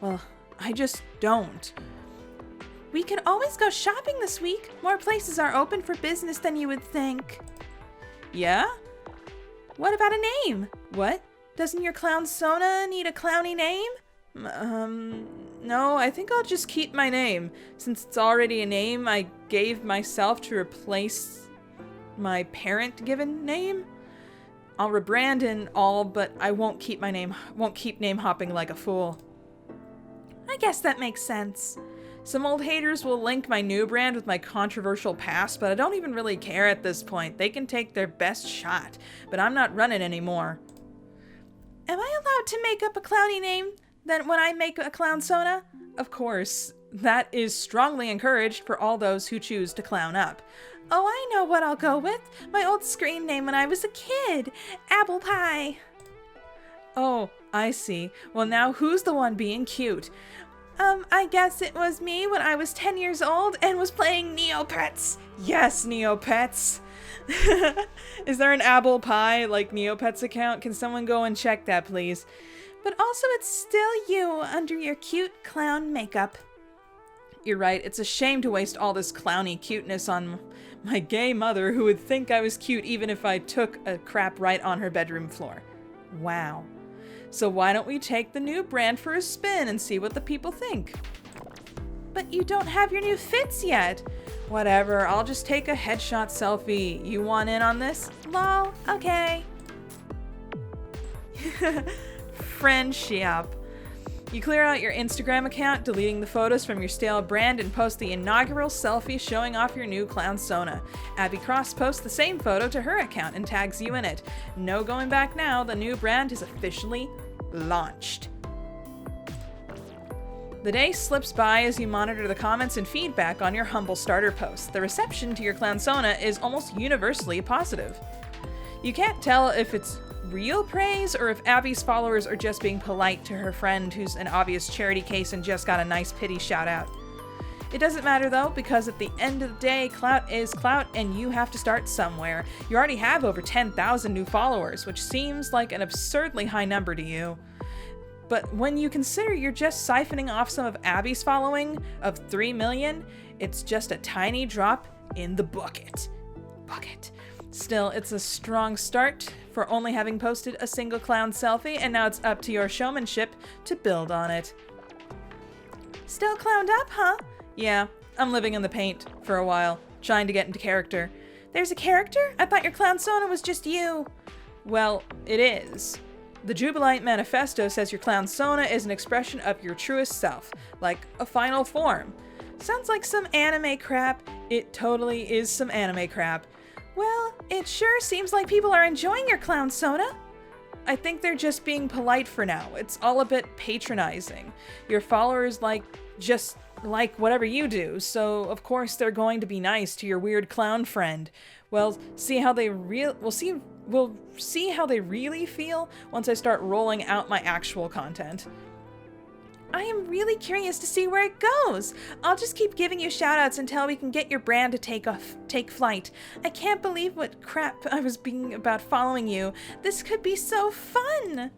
well, I just don't. We could always go shopping this week. More places are open for business than you would think. Yeah? What about a name? What? Doesn't your clown Sona need a clowny name? No, I think I'll just keep my name. Since it's already a name I gave myself to replace my parent-given name. I'll rebrand and all, but I won't keep name hopping like a fool. I guess that makes sense. Some old haters will link my new brand with my controversial past, but I don't even really care at this point. They can take their best shot, but I'm not running anymore. Am I allowed to make up a clowny name then when I make a clown Sona? Of course. That is strongly encouraged for all those who choose to clown up. Oh, I know what I'll go with. My old screen name when I was a kid. Apple Pie. Oh, I see. Well, now who's the one being cute? I guess it was me when I was 10 years old and was playing Neopets. Yes, Neopets. Is there an Apple Pie, like, Neopets account? Can someone go and check that, please? But also it's still you under your cute clown makeup. You're right, it's a shame to waste all this clowny cuteness on my gay mother who would think I was cute even if I took a crap right on her bedroom floor. Wow. So why don't we take the new brand for a spin and see what the people think? But you don't have your new fits yet. Whatever, I'll just take a headshot selfie. You want in on this? Lol, okay. Friendship. You clear out your Instagram account, deleting the photos from your stale brand, and post the inaugural selfie showing off your new clown Sona. Abby Cross posts the same photo to her account and tags you in it. No going back now, the new brand is officially launched. The day slips by as you monitor the comments and feedback on your humble starter post. The reception to your clown Sona is almost universally positive. You can't tell if it's real praise or if Abby's followers are just being polite to her friend who's an obvious charity case and just got a nice pity shout out. It doesn't matter though, because at the end of the day, clout is clout and you have to start somewhere. You already have over 10,000 new followers, which seems like an absurdly high number to you. But when you consider you're just siphoning off some of Abby's following of 3 million, it's just a tiny drop in the bucket. Still, it's a strong start for only having posted a single clown selfie, and now it's up to your showmanship to build on it. Still clowned up, huh? Yeah, I'm living in the paint for a while, trying to get into character. There's a character? I thought your clown Sona was just you. Well, it is. The Jubilite Manifesto says your clown Sona is an expression of your truest self, like a final form. Sounds like some anime crap. It totally is some anime crap. Well, it sure seems like people are enjoying your clown Sona. I think they're just being polite for now. It's all a bit patronizing. Your followers just like whatever you do, so of course they're going to be nice to your weird clown friend. We'll see how they really feel once I start rolling out my actual content. I am really curious to see where it goes. I'll just keep giving you shoutouts until we can get your brand to take flight. I can't believe what crap I was being about following you. This could be so fun.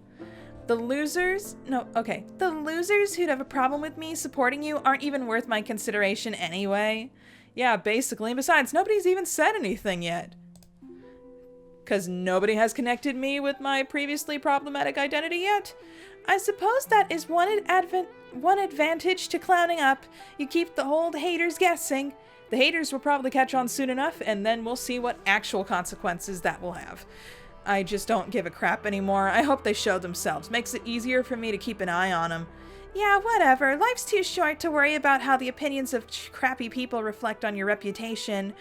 The losers who'd have a problem with me supporting you aren't even worth my consideration anyway. Yeah, basically. Besides, nobody's even said anything yet. 'Cause nobody has connected me with my previously problematic identity yet. I suppose that is one advantage to clowning up. You keep the old haters guessing. The haters will probably catch on soon enough, and then we'll see what actual consequences that will have. I just don't give a crap anymore. I hope they show themselves. Makes it easier for me to keep an eye on them. Yeah, whatever. Life's too short to worry about how the opinions of crappy people reflect on your reputation.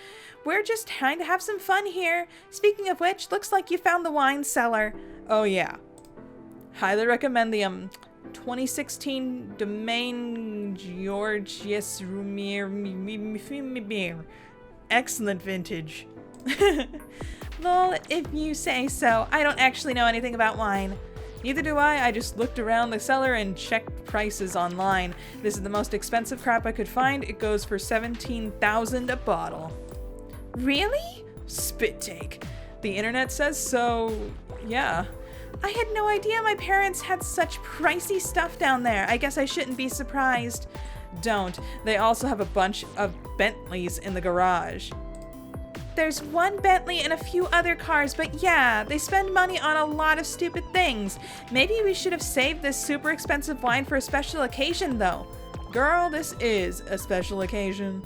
We're just trying to have some fun here. Speaking of which, looks like you found the wine cellar. Oh yeah. Highly recommend the 2016 Domain Georgius Rumir. Excellent vintage. Lol, if you say so. I don't actually know anything about wine. Neither do I just looked around the cellar and checked prices online. This is the most expensive crap I could find. It goes for $17,000 a bottle. Really? Spit take. The internet says so, yeah. I had no idea my parents had such pricey stuff down there. I guess I shouldn't be surprised. Don't. They also have a bunch of Bentleys in the garage. There's one Bentley and a few other cars, but yeah, they spend money on a lot of stupid things. Maybe we should have saved this super expensive wine for a special occasion, though. Girl, this is a special occasion.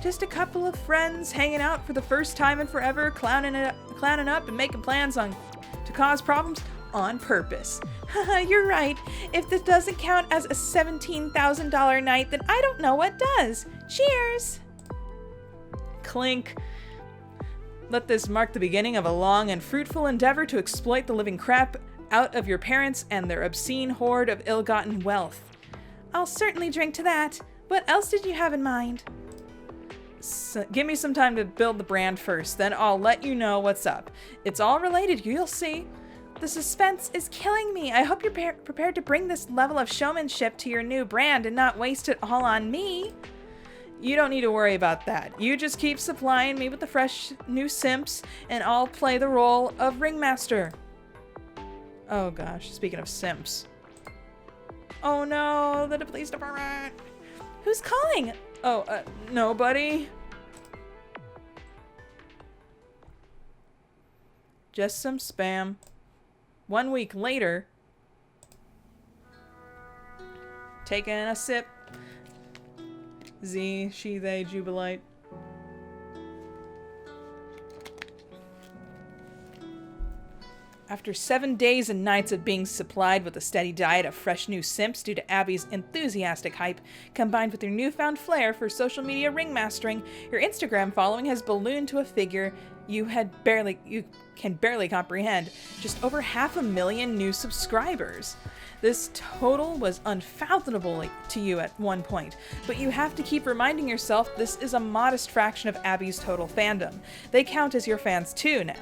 Just a couple of friends hanging out for the first time in forever, clowning up and making plans to cause problems on purpose. You're right. If this doesn't count as a $17,000 night, then I don't know what does. Cheers! Clink. Let this mark the beginning of a long and fruitful endeavor to exploit the living crap out of your parents and their obscene hoard of ill-gotten wealth. I'll certainly drink to that. What else did you have in mind? Give me some time to build the brand first, then I'll let you know what's up. It's all related, you'll see. The suspense is killing me. I hope you're prepared to bring this level of showmanship to your new brand and not waste it all on me. You don't need to worry about that. You just keep supplying me with the fresh new Simps, and I'll play the role of ringmaster. Oh gosh, speaking of Simps. Oh no, the police department. Who's calling? Oh, nobody. Just some spam. 1 week later. Taking a sip. Z, she, they, jubilate. After 7 days and nights of being supplied with a steady diet of fresh new Simps due to Abby's enthusiastic hype, combined with your newfound flair for social media ringmastering, your Instagram following has ballooned to a figure you can barely comprehend. Just over 500,000 new subscribers. This total was unfathomable to you at one point, but you have to keep reminding yourself this is a modest fraction of Abby's total fandom. They count as your fans too now,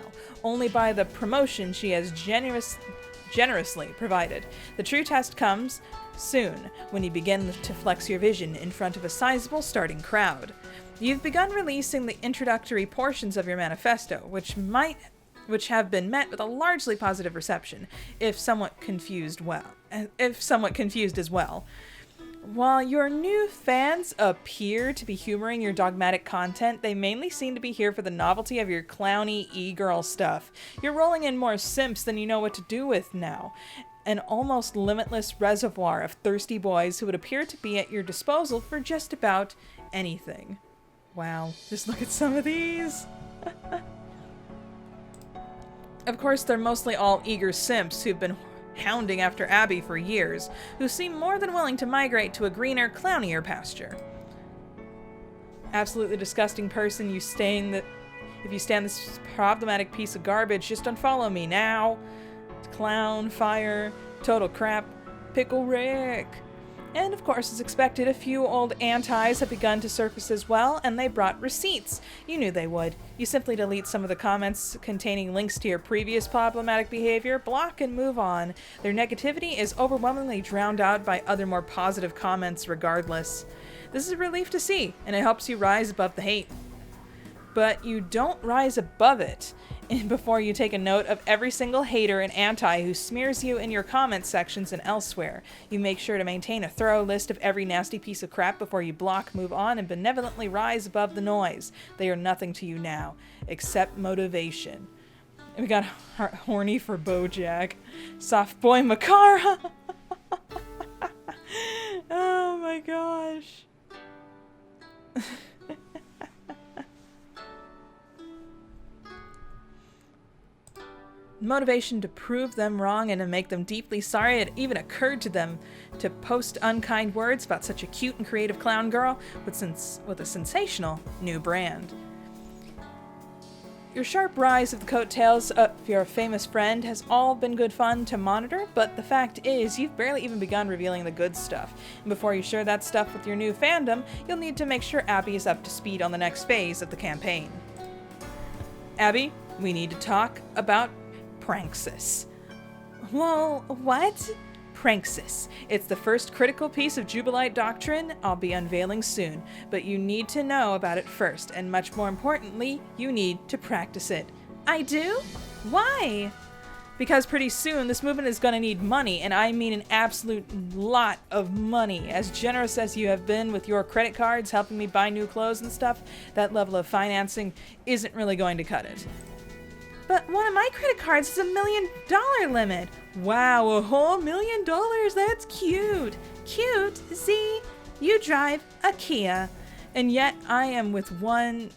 only by the promotion she has generously provided. The true test comes soon, when you begin to flex your vision in front of a sizable starting crowd. You've begun releasing the introductory portions of your manifesto, which have been met with a largely positive reception, if somewhat confused as well. While your new fans appear to be humoring your dogmatic content, they mainly seem to be here for the novelty of your clowny e-girl stuff. You're rolling in more Simps than you know what to do with now. An almost limitless reservoir of thirsty boys who would appear to be at your disposal for just about anything. Wow, just look at some of these! Of course, they're mostly all eager Simps who've been hounding after Abby for years, who seem more than willing to migrate to a greener, clownier pasture. Absolutely disgusting person, if you stand this problematic piece of garbage, just unfollow me now. Clown, fire, total crap, Pickle Rick. And of course, as expected, a few old antis have begun to surface as well, and they brought receipts. You knew they would. You simply delete some of the comments containing links to your previous problematic behavior, block, and move on. Their negativity is overwhelmingly drowned out by other more positive comments regardless. This is a relief to see, and it helps you rise above the hate. But you don't rise above it before you take a note of every single hater and anti who smears you in your comment sections and elsewhere. You make sure to maintain a thorough list of every nasty piece of crap before you block, move on, and benevolently rise above the noise. They are nothing to you now, except motivation. We got horny for Bojack. Soft boy Makara. Oh my gosh. Motivation to prove them wrong and to make them deeply sorry it even occurred to them to post unkind words about such a cute and creative clown girl with a sensational new brand. your sharp rise of the coattails of your famous friend has all been good fun to monitor, but the fact is you've barely even begun revealing the good stuff. And before you share that stuff with your new fandom, you'll need to make sure Abby is up to speed on the next phase of the campaign. Abby, we need to talk about Pranksis. Well, what? Pranksis. It's the first critical piece of Jubilite doctrine I'll be unveiling soon, but you need to know about it first, and much more importantly, you need to practice it. I do? Why? Because pretty soon this movement is going to need money, and I mean an absolute lot of money. As generous as you have been with your credit cards helping me buy new clothes and stuff, that level of financing isn't really going to cut it. But one of my credit cards is $1 million limit. Wow, a whole $1 million? That's cute. Cute? Z, you drive a Kia. And yet I am with one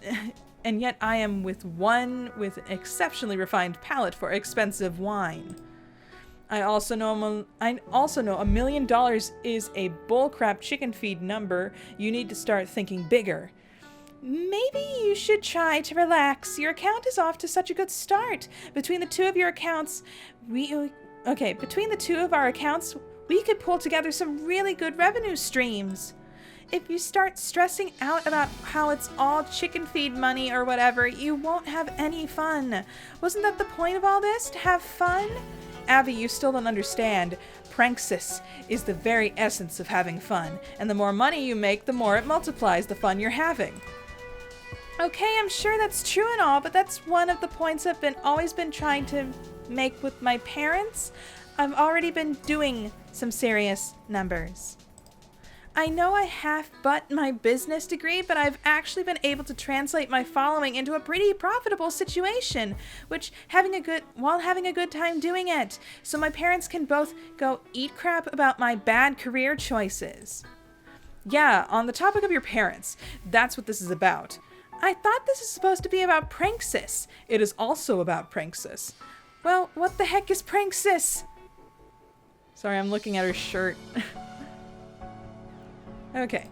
with an exceptionally refined palate for expensive wine. I also know $1 million is a bullcrap chicken feed number. You need to start thinking bigger. Maybe you should try to relax. Your account is off to such a good start. Between the two of our accounts, we could pull together some really good revenue streams. If you start stressing out about how it's all chicken feed money or whatever, you won't have any fun. Wasn't that the point of all this? To have fun? Abby, you still don't understand. Pranksis is the very essence of having fun, and the more money you make, the more it multiplies the fun you're having. Okay, I'm sure that's true and all, but that's one of the points I've always been trying to make with my parents. I've already been doing some serious numbers. I know I half-butt my business degree, but I've actually been able to translate my following into a pretty profitable situation, while having a good time doing it, so my parents can both go eat crap about my bad career choices. Yeah, on the topic of your parents, that's what this is about. I thought this is supposed to be about Pranksis. It is also about Pranksis. Well, what the heck is Pranksis? Sorry, I'm looking at her shirt. Okay.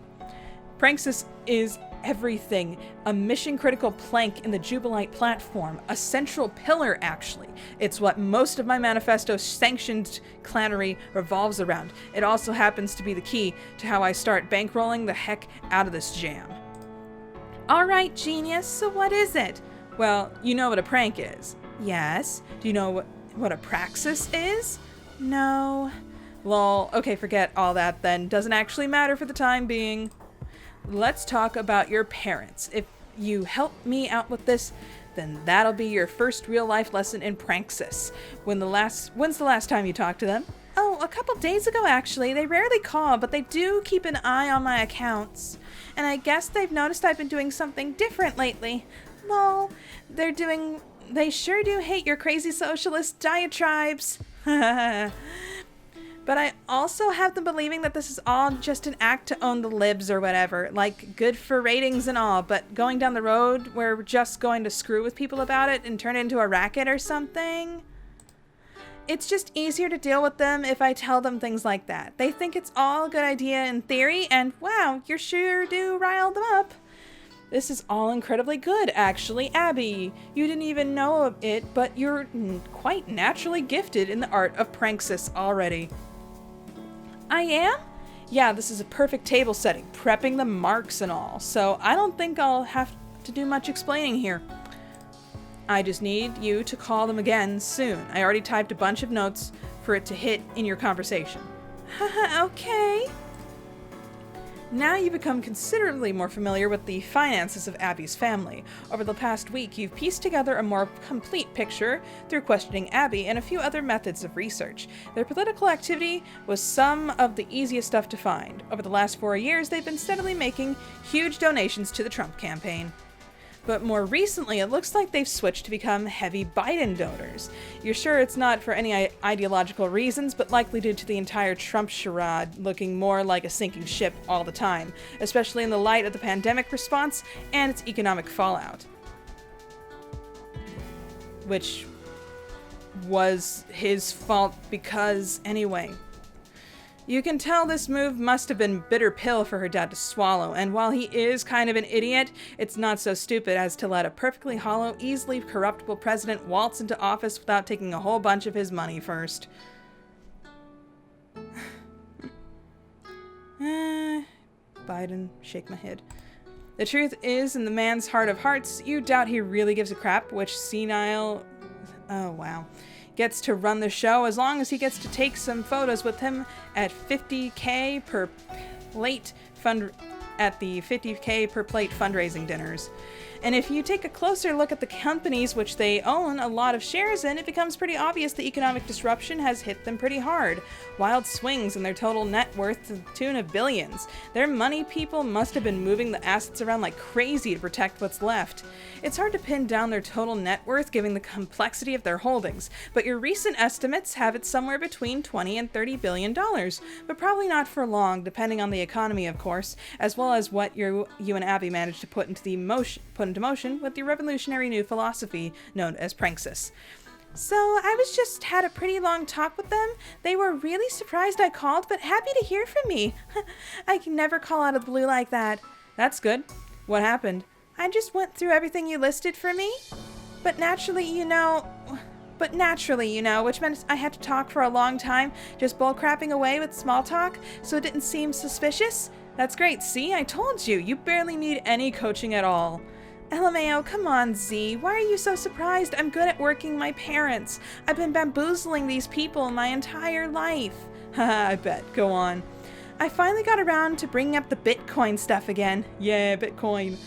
Pranksis is everything. A mission-critical plank in the Jubilite platform. A central pillar, actually. It's what most of my Manifesto-sanctioned clannery revolves around. It also happens to be the key to how I start bankrolling the heck out of this jam. Alright, genius, so what is it? Well, you know what a prank is. Yes. Do you know what a praxis is? No. Lol, okay, forget all that then. Doesn't actually matter for the time being. Let's talk about your parents. If you help me out with this, then that'll be your first real-life lesson in Pranksis. When's the last time you talked to them? Oh, a couple days ago, actually. They rarely call, but they do keep an eye on my accounts. And I guess they've noticed I've been doing something different lately. Lol, they sure do hate your crazy socialist diatribes. But I also have them believing that this is all just an act to own the libs or whatever, like good for ratings and all, but going down the road, we're just going to screw with people about it and turn it into a racket or something. It's just easier to deal with them if I tell them things like that. They think it's all a good idea in theory, and wow, you sure do rile them up. This is all incredibly good, actually, Abby. You didn't even know it, but you're quite naturally gifted in the art of Pranksis already. I am? Yeah, this is a perfect table setting, prepping the marks and all, so I don't think I'll have to do much explaining here. I just need you to call them again soon. I already typed a bunch of notes for it to hit in your conversation. Okay. Now you become considerably more familiar with the finances of Abby's family. Over the past week, you've pieced together a more complete picture through questioning Abby and a few other methods of research. Their political activity was some of the easiest stuff to find. Over the last 4 years, they've been steadily making huge donations to the Trump campaign. But more recently, it looks like they've switched to become heavy Biden donors. You're sure it's not for any ideological reasons, but likely due to the entire Trump charade looking more like a sinking ship all the time, especially in the light of the pandemic response and its economic fallout. Which was his fault because, anyway. You can tell this move must have been bitter pill for her dad to swallow, and while he is kind of an idiot, it's not so stupid as to let a perfectly hollow, easily corruptible president waltz into office without taking a whole bunch of his money first. Biden, shake my head. The truth is, in the man's heart of hearts, you doubt he really gives a crap which senile... Oh, wow. Gets to run the show as long as he gets to take some photos with him at $50K per plate at the $50K per plate fundraising dinners. And if you take a closer look at the companies which they own a lot of shares in, it becomes pretty obvious the economic disruption has hit them pretty hard. Wild swings in their total net worth to the tune of billions. Their money people must have been moving the assets around like crazy to protect what's left. It's hard to pin down their total net worth given the complexity of their holdings, but your recent estimates have it somewhere between $20 and $30 billion, but probably not for long, depending on the economy, of course, as well as what you and Abby managed to put into motion with the revolutionary new philosophy known as Pranksis. So I had a pretty long talk with them. They were really surprised I called, but happy to hear from me. I can never call out of the blue like that. That's good. What happened? I just went through everything you listed for me. But naturally, you know, which meant I had to talk for a long time, just bullcrapping away with small talk, so it didn't seem suspicious. That's great. See, I told you. You barely need any coaching at all. LMAO, come on, Z. Why are you so surprised? I'm good at working my parents. I've been bamboozling these people my entire life. Haha, I bet. Go on. I finally got around to bringing up the Bitcoin stuff again. Yeah, Bitcoin.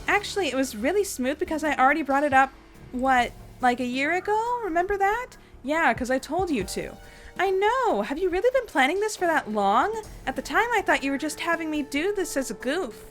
Actually, it was really smooth because I already brought it up, like a year ago? Remember that? Yeah, because I told you to. I know. Have you really been planning this for that long? At the time, I thought you were just having me do this as a goof.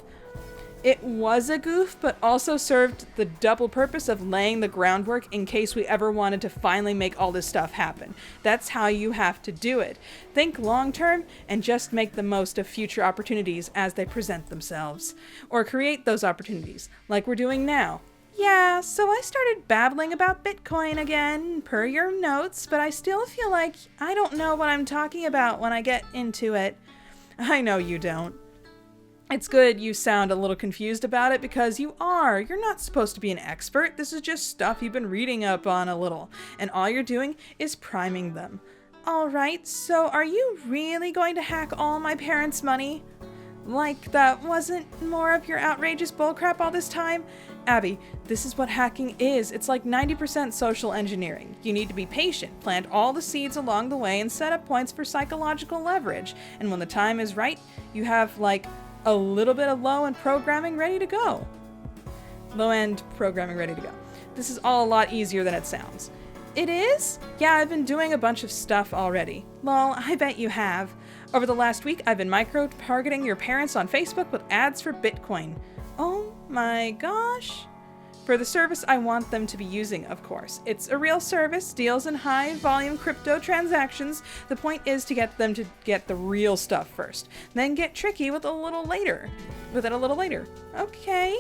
It was a goof, but also served the double purpose of laying the groundwork in case we ever wanted to finally make all this stuff happen. That's how you have to do it. Think long term and just make the most of future opportunities as they present themselves. Or create those opportunities, like we're doing now. Yeah, so I started babbling about Bitcoin again, per your notes, but I still feel like I don't know what I'm talking about when I get into it. I know you don't. It's good you sound a little confused about it because you are. You're not supposed to be an expert. This is just stuff you've been reading up on a little, and all you're doing is priming them. All right, so are you really going to hack all my parents' money? Like that wasn't more of your outrageous bullcrap all this time? Abby, this is what hacking is. It's like 90% social engineering. You need to be patient, plant all the seeds along the way, and set up points for psychological leverage. And when the time is right, you have like a little bit of low-end programming ready to go. Low-end programming ready to go. This is all a lot easier than it sounds. It is? Yeah, I've been doing a bunch of stuff already. Lol, I bet you have. Over the last week, I've been micro-targeting your parents on Facebook with ads for Bitcoin. Oh my gosh. For the service I want them to be using, of course. It's a real service, deals in high-volume crypto transactions. The point is to get them to get the real stuff first, then get tricky with it a little later. Okay.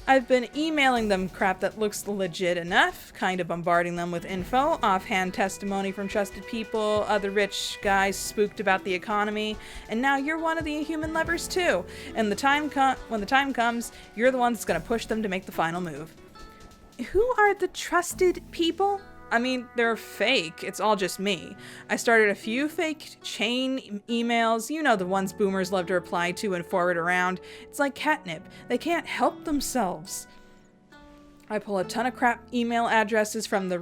I've been emailing them crap that looks legit enough, kind of bombarding them with info, offhand testimony from trusted people, other rich guys spooked about the economy, and now you're one of the human levers too. And when the time comes, you're the one that's going to push them to make the final move. Who are the trusted people? I mean, they're fake. It's all just me. I started a few fake chain emails, you know, the ones boomers love to reply to and forward around. It's like catnip. They can't help themselves. I pull a ton of crap email addresses from the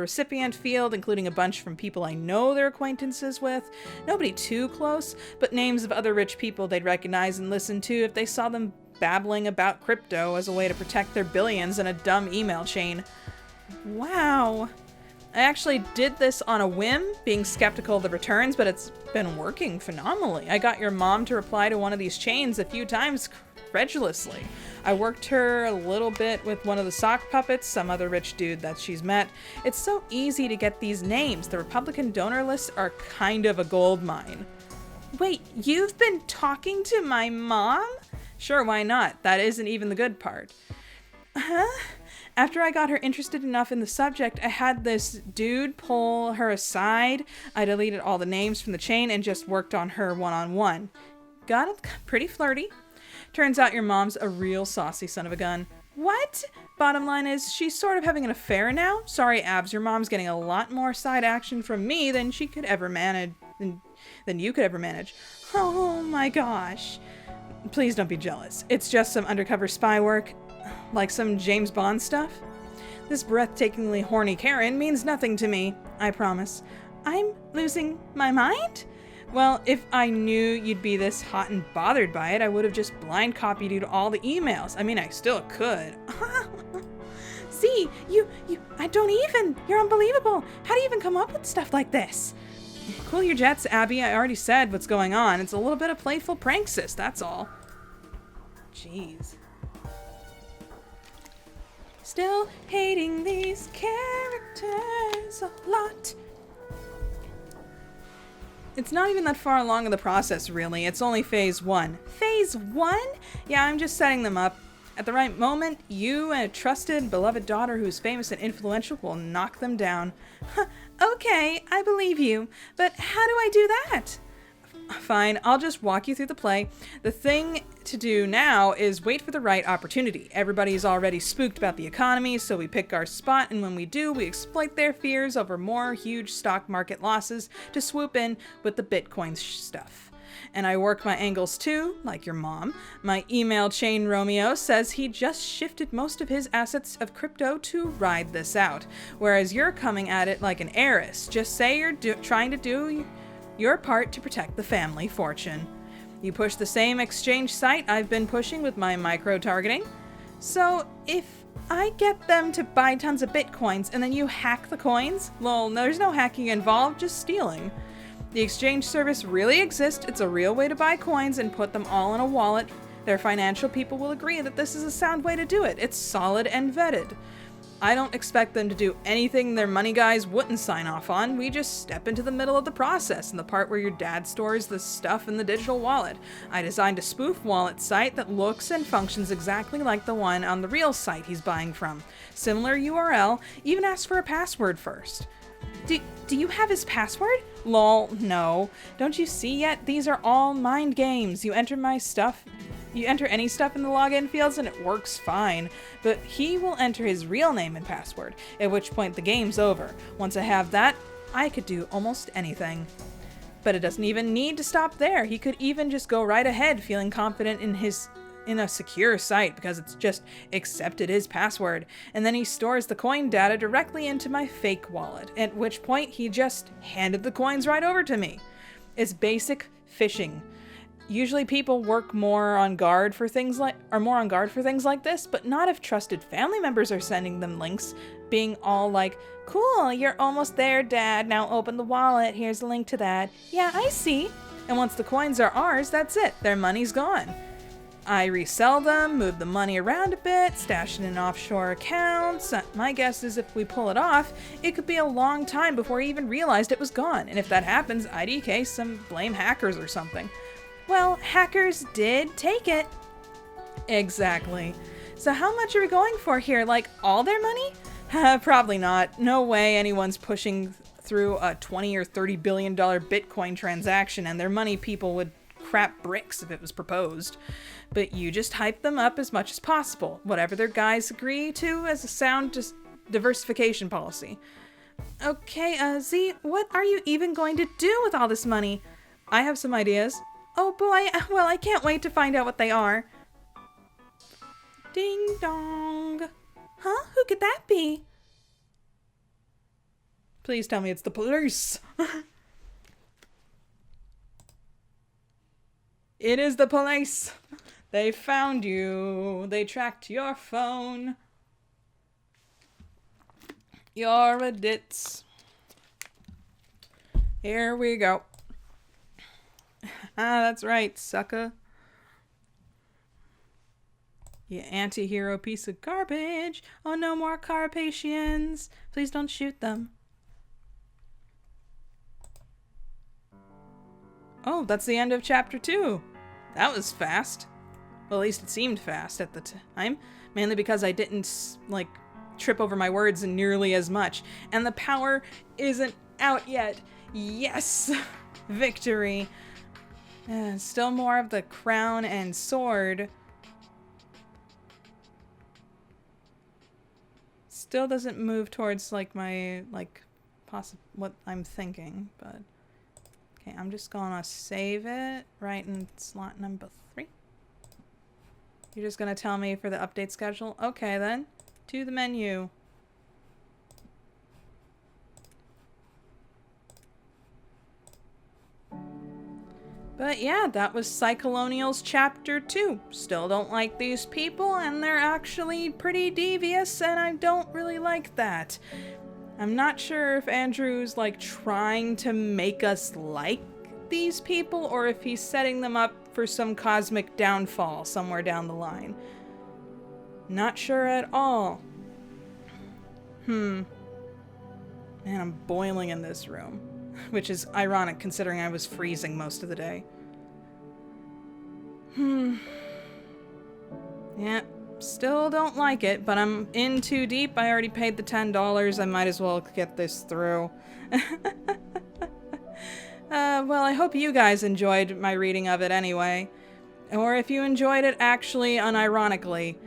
recipient field, including a bunch from people I know they're acquaintances with. Nobody too close, but names of other rich people they'd recognize and listen to if they saw them babbling about crypto as a way to protect their billions in a dumb email chain. Wow. I actually did this on a whim, being skeptical of the returns, but it's been working phenomenally. I got your mom to reply to one of these chains a few times credulously. I worked her a little bit with one of the sock puppets, some other rich dude that she's met. It's so easy to get these names. The Republican donor lists are kind of a gold mine. Wait, you've been talking to my mom? Sure, why not? That isn't even the good part. Huh? After I got her interested enough in the subject, I had this dude pull her aside. I deleted all the names from the chain and just worked on her one-on-one. Got it pretty flirty. Turns out your mom's a real saucy son of a gun. What? Bottom line is, she's sort of having an affair now. Sorry, Abs, your mom's getting a lot more side action from me than she could ever manage. Than you could ever manage. Oh my gosh. Please don't be jealous. It's just some undercover spy work. Like some James Bond stuff? This breathtakingly horny Karen means nothing to me, I promise. I'm losing my mind? Well, if I knew you'd be this hot and bothered by it, I would have just blind copied you to all the emails. I mean, I still could. Z, I don't even. You're unbelievable. How do you even come up with stuff like this? Cool your jets, Abby. I already said what's going on. It's a little bit of playful pranksis, that's all. Jeez. Still hating these characters a lot. It's not even that far along in the process, really. It's only phase 1. Phase 1? Yeah, I'm just setting them up. At the right moment, you and a trusted, beloved daughter who's famous and influential will knock them down. Okay, I believe you. But how do I do that? Fine, I'll just walk you through the play. The thing to do now is wait for the right opportunity. Everybody's already spooked about the economy, so we pick our spot, and when we do, we exploit their fears over more huge stock market losses to swoop in with the Bitcoin stuff. And I work my angles too, like your mom. My email chain Romeo says he just shifted most of his assets of crypto to ride this out, whereas you're coming at it like an heiress. Just say you're trying to do your part to protect the family fortune. You push the same exchange site I've been pushing with my micro-targeting. So if I get them to buy tons of bitcoins and then you hack the coins? Lol, there's no hacking involved, just stealing. The exchange service really exists. It's a real way to buy coins and put them all in a wallet. Their financial people will agree that this is a sound way to do it. It's solid and vetted. I don't expect them to do anything their money guys wouldn't sign off on. We just step into the middle of the process, in the part where your dad stores the stuff in the digital wallet. I designed a spoof wallet site that looks and functions exactly like the one on the real site he's buying from. Similar URL, even asks for a password first. Do you have his password? Lol, no. Don't you see yet? These are all mind games. You enter my stuff. You enter any stuff in the login fields and it works fine, but he will enter his real name and password, at which point the game's over. Once I have that, I could do almost anything. But it doesn't even need to stop there. He could even just go right ahead feeling confident in a secure site because it's just accepted his password, and then he stores the coin data directly into my fake wallet, at which point he just handed the coins right over to me. It's basic phishing. Usually people work more on guard for things like this, but not if trusted family members are sending them links, being all like, "Cool, you're almost there, Dad. Now open the wallet. Here's a link to that." Yeah, I see. And once the coins are ours, that's it. Their money's gone. I resell them, move the money around a bit, stash it in offshore accounts. My guess is if we pull it off, it could be a long time before he even realized it was gone. And if that happens, IDK some blame hackers or something. Well, hackers did take it. Exactly. So how much are we going for here? Like all their money? Probably not. No way anyone's pushing through a $20 or $30 billion Bitcoin transaction, and their money people would crap bricks if it was proposed. But you just hype them up as much as possible, whatever their guys agree to as a sound diversification policy. Okay, Z, what are you even going to do with all this money? I have some ideas. Oh boy, well, I can't wait to find out what they are. Ding dong. Huh? Who could that be? Please tell me it's the police. It is the police. They found you. They tracked your phone. You're a ditz. Here we go. That's right, sucker. You anti-hero piece of garbage. Oh, no more Carpathians. Please don't shoot them. Oh, that's the end of chapter 2. That was fast. Well, at least it seemed fast at the time. Mainly because I didn't, trip over my words nearly as much. And the power isn't out yet. Yes! Victory. Still more of the crown and sword. Still doesn't move towards, like, my, like, what I'm thinking, but... Okay, I'm just gonna save it right in slot number 3. You're just gonna tell me for the update schedule? Okay, then. To the menu. But yeah, that was Psycholonials Chapter 2. Still don't like these people, and they're actually pretty devious, and I don't really like that. I'm not sure if Andrew's, like, trying to make us like these people, or if he's setting them up for some cosmic downfall somewhere down the line. Not sure at all. Man, I'm boiling in this room. Which is ironic considering I was freezing most of the day. Yeah, still don't like it, but I'm in too deep. I already paid the $10. I might as well get this through. Well, I hope you guys enjoyed my reading of it anyway. Or if you enjoyed it actually unironically.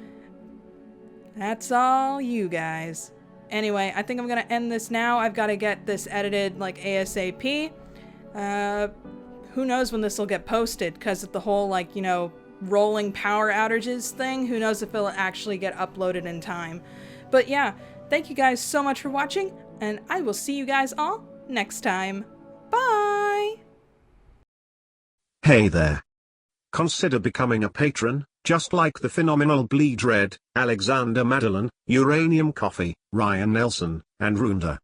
That's all you guys. Anyway, I think I'm gonna end this now. I've got to get this edited, like, ASAP. Who knows when this will get posted, because of the whole, like, you know, rolling power outages thing. Who knows if it'll actually get uploaded in time. But yeah, thank you guys so much for watching, and I will see you guys all next time. Bye! Hey there. Consider becoming a patron, just like the phenomenal Bleed Red, Alexander Madeline, Uranium Coffee, Ryan Nelson, and Runda.